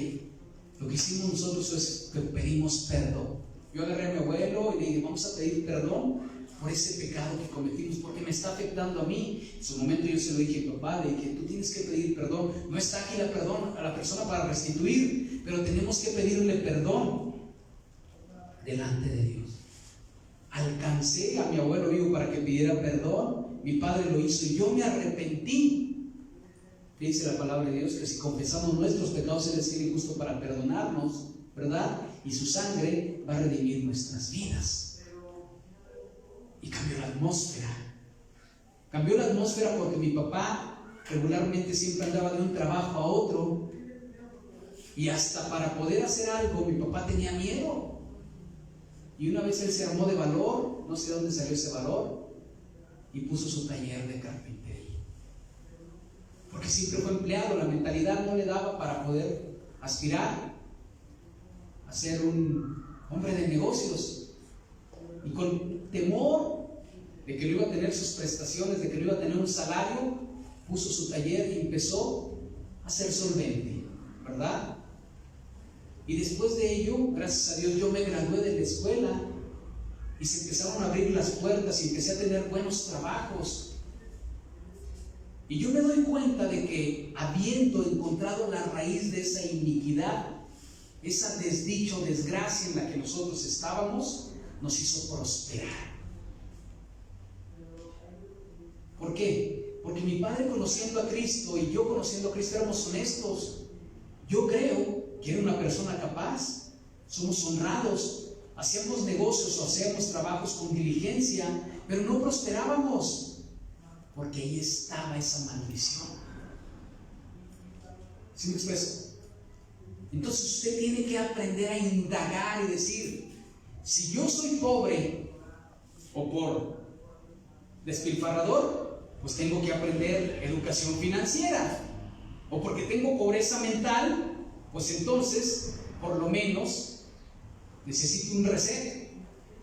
Lo que hicimos nosotros es que pedimos perdón. Yo agarré a mi abuelo y le dije: vamos a pedir perdón por ese pecado que cometimos, porque me está afectando a mí. En su momento yo se lo dije a mi papá, le dije: tú tienes que pedir perdón. No está aquí la perdón a la persona para restituir, pero tenemos que pedirle perdón delante de Dios. Alcancé a mi abuelo vivo para que pidiera perdón. Mi padre lo hizo y yo me arrepentí. Dice la palabra de Dios que si confesamos nuestros pecados, Él es fiel y justo para perdonarnos, ¿verdad? Y su sangre va a redimir nuestras vidas. Y cambió la atmósfera. Cambió la atmósfera porque mi papá regularmente siempre andaba de un trabajo a otro. Y hasta para poder hacer algo, mi papá tenía miedo. Y una vez él se armó de valor, no sé de dónde salió ese valor, y puso su taller de carpintería. Porque siempre fue empleado, la mentalidad no le daba para poder aspirar a ser un hombre de negocios. Y con temor de que lo iba a tener sus prestaciones, de que lo iba a tener un salario, puso su taller y empezó a ser solvente, ¿verdad? Y después de ello, gracias a Dios, yo me gradué de la escuela y se empezaron a abrir las puertas y empecé a tener buenos trabajos. Y yo me doy cuenta de que, habiendo encontrado la raíz de esa iniquidad, esa desdicha o desgracia en la que nosotros estábamos, nos hizo prosperar. ¿Por qué? Porque mi padre, conociendo a Cristo, y yo conociendo a Cristo, éramos honestos. Yo creo que era una persona capaz, somos honrados, hacíamos negocios o hacíamos trabajos con diligencia, pero no prosperábamos, porque ahí estaba esa maldición. ¿Sí me expreso? Entonces usted tiene que aprender a indagar y decir: si yo soy pobre o por despilfarrador, pues tengo que aprender educación financiera. O porque tengo pobreza mental, pues entonces, por lo menos, necesito un reset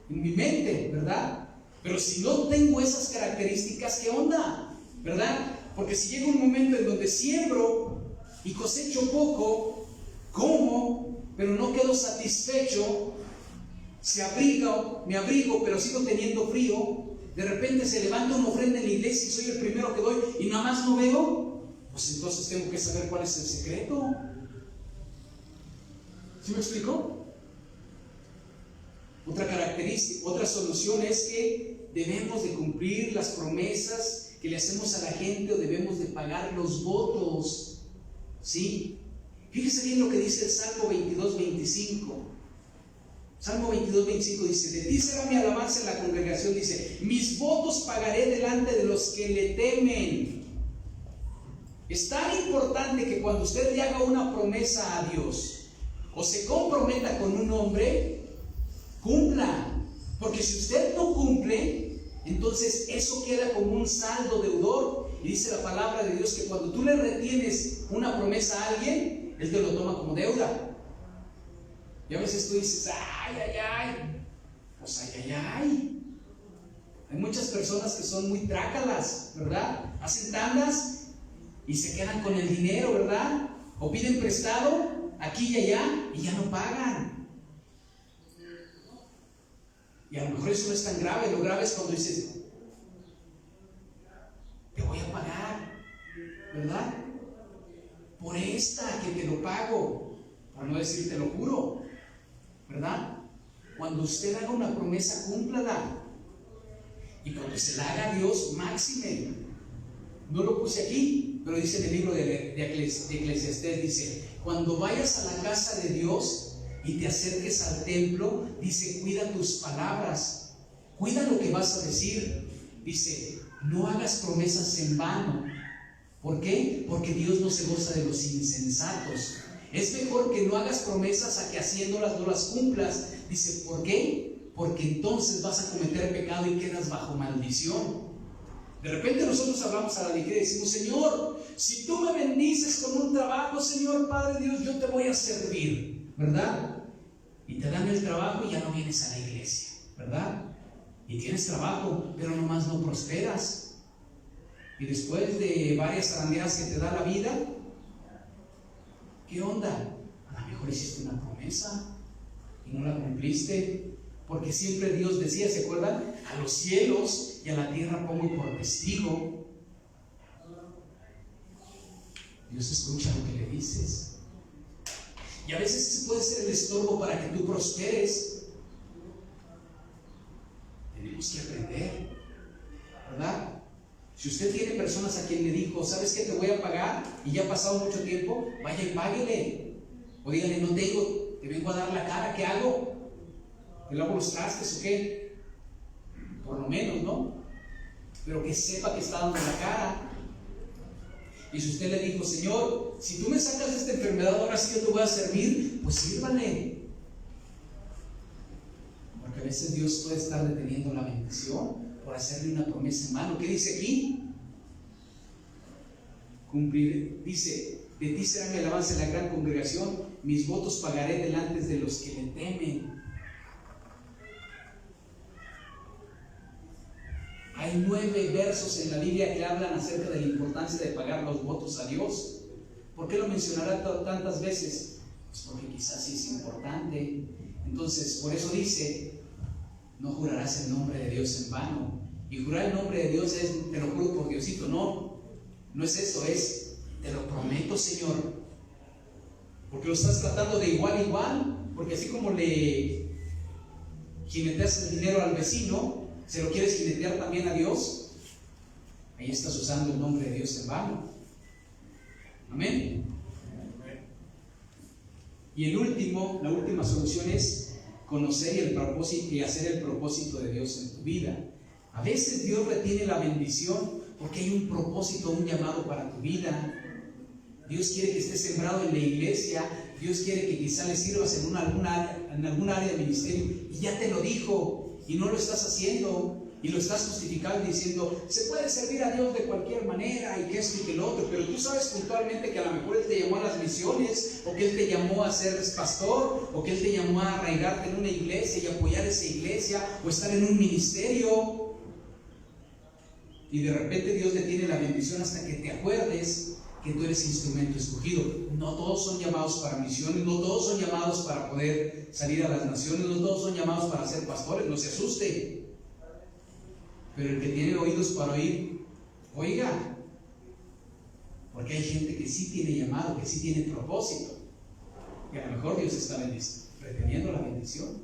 en mi mente, ¿verdad? Pero si no tengo esas características, ¿qué onda? ¿Verdad? Porque si llega un momento en donde siembro y cosecho poco, como, pero no quedo satisfecho, me abrigo, pero sigo teniendo frío, de repente se levanta una ofrenda en la iglesia y soy el primero que doy y nada más no veo, pues entonces tengo que saber cuál es el secreto. ¿Sí me explico? Otra característica, otra solución es que debemos de cumplir las promesas que le hacemos a la gente, o debemos de pagar los votos. ¿Sí? Fíjese bien lo que dice el Salmo 22:25. Salmo 22:25 dice: de ti será mi alabanza en la congregación. Dice: mis votos pagaré delante de los que le temen. Es tan importante que cuando usted le haga una promesa a Dios o se comprometa con un hombre, cumpla. Porque si usted no cumple, entonces eso queda como un saldo deudor. Y dice la palabra de Dios que cuando tú le retienes una promesa a alguien, él te lo toma como deuda. Y a veces tú dices: ay, ay, ay. Pues ay, ay, ay. Hay muchas personas que son muy trácalas, ¿verdad? Hacen tandas y se quedan con el dinero, ¿verdad? O piden prestado aquí y allá y ya no pagan. Y a lo mejor eso no es tan grave. Lo grave es cuando dices: te voy a pagar, ¿verdad? Por esta que te lo pago, para no decir te lo juro, ¿verdad? Cuando usted haga una promesa, cúmplala. Y cuando se la haga a Dios, máxime. No lo puse aquí, pero dice en el libro de Eclesiastés, dice: cuando vayas a la casa de Dios y te acerques al templo, dice, cuida tus palabras, cuida lo que vas a decir. Dice: no hagas promesas en vano. ¿Por qué? Porque Dios no se goza de los insensatos. Es mejor que no hagas promesas a que haciéndolas no las cumplas. Dice: ¿por qué? Porque entonces vas a cometer pecado y quedas bajo maldición. De repente nosotros hablamos a la ligera y decimos: Señor, si tú me bendices con un trabajo, Señor Padre Dios, yo te voy a servir, ¿verdad? Y te dan el trabajo y ya no vienes a la iglesia, ¿verdad? Y tienes trabajo, pero nomás no prosperas. Y después de varias zarandeadas que te da la vida, ¿qué onda? A lo mejor hiciste una promesa y no la cumpliste. Porque siempre Dios decía, ¿se acuerdan? A los cielos y a la tierra pongo por testigo. Dios escucha lo que le dices. Y a veces puede ser el estorbo para que tú prosperes. Tenemos que aprender, ¿verdad? Si usted tiene personas a quien le dijo: ¿sabes qué? Te voy a pagar, y ya ha pasado mucho tiempo, vaya y páguele. O dígale: no tengo, te vengo a dar la cara, ¿qué hago? ¿Te lavo los trastes o qué? Por lo menos, ¿no? Pero que sepa que está dando la cara. Y si usted le dijo: Señor, si tú me sacas de esta enfermedad, ahora sí yo te voy a servir, pues sírvale. Porque a veces Dios puede estar deteniendo la bendición por hacerle una promesa en mano. ¿Qué dice aquí? Cumplir. Dice: de ti será mi alabanza en la gran congregación, mis votos pagaré delante de los que me temen. Hay 9 versos en la Biblia que hablan acerca de la importancia de pagar los votos a Dios. ¿Por qué lo mencionará tantas veces? Pues porque quizás sí es importante. Entonces, por eso dice: no jurarás el nombre de Dios en vano. Y jurar el nombre de Dios es: te lo juro por Diosito. No, no es eso, es: te lo prometo, Señor. Porque lo estás tratando de igual a igual. Porque así como le jineteas el dinero al vecino, ¿se lo quieres jinetear también a Dios? Ahí estás usando el nombre de Dios en vano. Amén. Y la última solución es conocer y hacer el propósito de Dios en tu vida. A veces Dios retiene la bendición porque hay un propósito, un llamado para tu vida. Dios quiere que estés sembrado en la iglesia. Dios quiere que quizá le sirvas en algún área de ministerio, y ya te lo dijo y no lo estás haciendo, y lo estás justificando diciendo: se puede servir a Dios de cualquier manera, y que esto y que lo otro. Pero tú sabes puntualmente que a lo mejor Él te llamó a las misiones, o que Él te llamó a ser pastor, o que Él te llamó a arraigarte en una iglesia y apoyar esa iglesia, o estar en un ministerio. Y de repente Dios detiene la bendición hasta que te acuerdes que tú eres instrumento escogido. No todos son llamados para misiones, no todos son llamados para poder salir a las naciones, no todos son llamados para ser pastores. No se asuste. Pero el que tiene oídos para oír, oiga. Porque hay gente que sí tiene llamado, que sí tiene propósito, y a lo mejor Dios está reteniendo la bendición.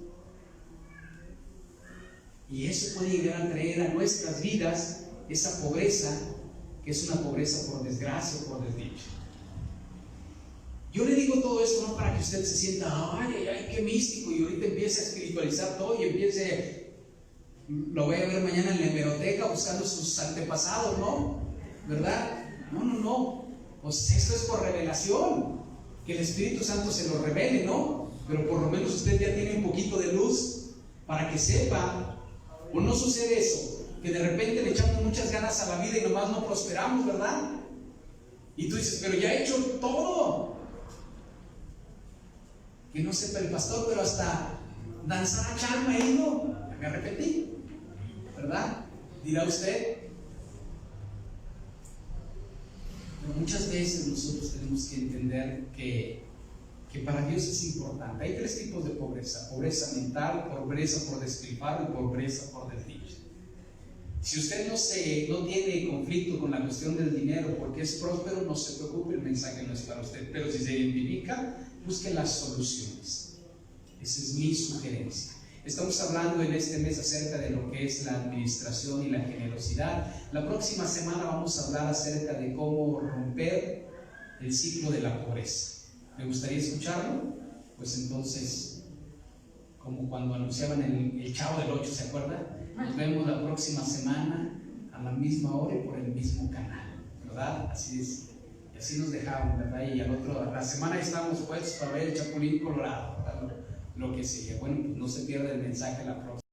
Y eso puede llegar a traer a nuestras vidas esa pobreza, que es una pobreza por desgracia, por desdicha. Yo le digo todo esto no para que usted se sienta, ay, qué místico, y ahorita empiece a espiritualizar todo y empiece, lo voy a ver mañana en la hemeroteca buscando sus antepasados, ¿no? ¿Verdad? No. Pues esto es por revelación, que el Espíritu Santo se lo revele, ¿no? Pero por lo menos usted ya tiene un poquito de luz para que sepa. ¿O no sucede eso? Que de repente le echamos muchas ganas a la vida y nomás no prosperamos, ¿verdad? Y tú dices, pero ya he hecho todo. Que no sepa el pastor, pero hasta danzar a charma he ido. Me arrepentí, ¿verdad? Dirá usted. Pero muchas veces nosotros tenemos que entender que para Dios es importante. Hay tres tipos de pobreza: pobreza mental, pobreza por despilfarro y pobreza por desdicha. Si usted no tiene conflicto con la cuestión del dinero porque es próspero, no se preocupe, el mensaje no es para usted. Pero si se identifica, busque las soluciones. Esa es mi sugerencia. Estamos hablando en este mes acerca de lo que es la administración y la generosidad. La próxima semana vamos a hablar acerca de cómo romper el ciclo de la pobreza. ¿Me gustaría escucharlo? Pues entonces, como cuando anunciaban el Chavo del 8, ¿se acuerda? Nos vemos la próxima semana a la misma hora y por el mismo canal, ¿verdad? Así es. Y así nos dejaban, ¿verdad? Y la semana estamos puestos para ver el Chapulín Colorado, ¿verdad? Lo que sigue. Bueno, pues no se pierda el mensaje la próxima.